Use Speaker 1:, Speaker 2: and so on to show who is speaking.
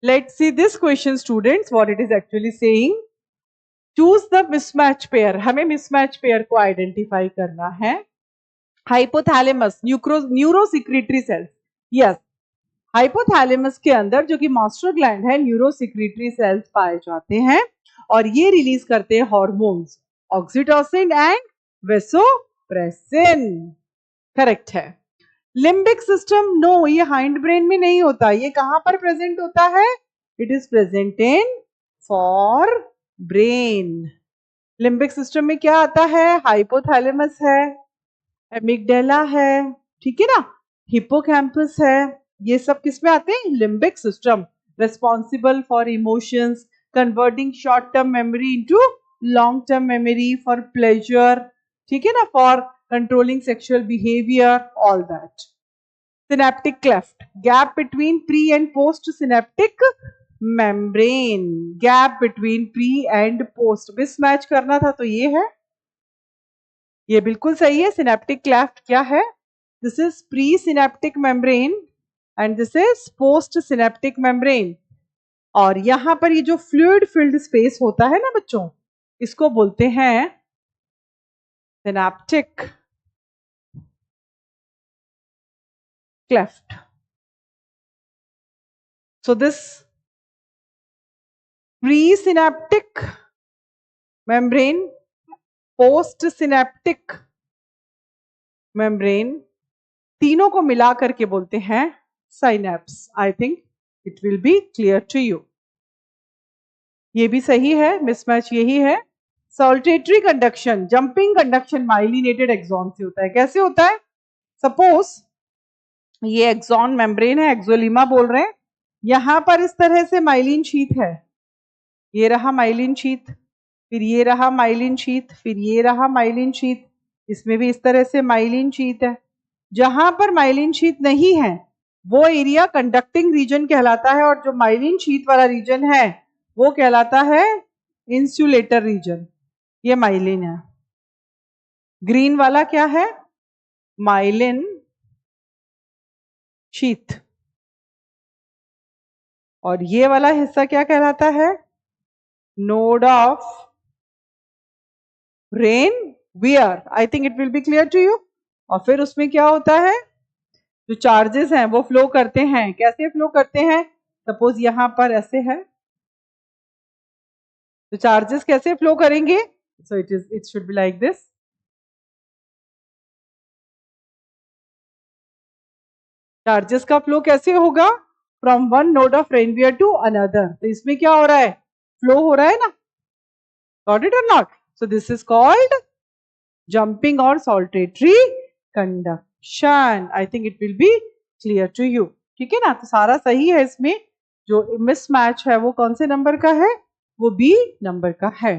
Speaker 1: Let's see this question, students, what it is actually saying. Choose the mismatch pair. हमें mismatch pair को identify करना है. Hypothalamus, neurosecretory cells. Yes, hypothalamus के अंदर जो कि मास्टर ग्लैंड है, न्यूरोसिक्रीटरी सेल्स पाए जाते हैं और ये रिलीज करते हैं hormones oxytocin and vasopressin. Correct है. लिम्बिक सिस्टम, नो, ये हाइंड ब्रेन में नहीं होता. ये कहां पर प्रेजेंट होता है? It is present in for brain. Limbic system में क्या आता है? हाइपोथैलेमस है, एमिगडाला है, ठीक है ना, हिप्पोकैम्पस है. ये सब किस में आते हैं? Limbic system. Responsible for emotions, converting short term memory into long term memory, for pleasure, ठीक है ना, for controlling sexual behavior, all that. Synaptic cleft, gap between pre and post synaptic membrane. Gap between pre and post. mismatch करना था तो ये है, ये बिल्कुल सही है. synaptic cleft क्या है? This is pre-synaptic membrane and this is post-synaptic membrane. और यहाँ पर ये जो fluid filled space होता है ना बच्चों, इसको बोलते हैं synaptic cleft. So this presynaptic membrane, postsynaptic membrane, तीनों को मिला करके बोलते हैं synapse. I think it will be clear to you. ये भी सही है, mismatch यही है. Saltatory conduction, jumping conduction myelinated axon से होता है. कैसे होता है? Suppose ये axon membrane है, एक्सोलीमा बोल रहे हैं. यहां पर इस तरह से माइलिन शीथ है, ये रहा माइलिन शीथ, फिर ये रहा माइलिन शीथ, फिर ये रहा माइलिन शीथ, इसमें भी इस तरह से माइलिन शीथ है. जहां पर माइलिन शीथ नहीं है वो एरिया कंडक्टिंग रीजन कहलाता है और जो माइलिन शीथ वाला रीजन है वो कहलाता है इंसुलेटर रीजन. ये माइलिन है. ग्रीन वाला क्या है? Myelin sheath. और ये वाला हिस्सा क्या कहलाता है? Node of Ranvier. I think it will be clear to you. और फिर उसमें क्या होता है? जो चार्जेस हैं वो फ्लो करते हैं. कैसे फ्लो करते हैं? सपोज यहां पर ऐसे है, तो चार्जेस कैसे फ्लो करेंगे? So it should be like this. Charges का फ्लो कैसे होगा? From one node of Ranvier to another. तो इसमें क्या हो रहा है? फ्लो हो रहा है ना. गॉट इट और not? So this is called jumping or saltatory conduction. I think it will be clear to you. ठीक है ना. तो सारा सही है. इसमें जो मिसमैच है वो कौन से नंबर का है? वो बी नंबर का है.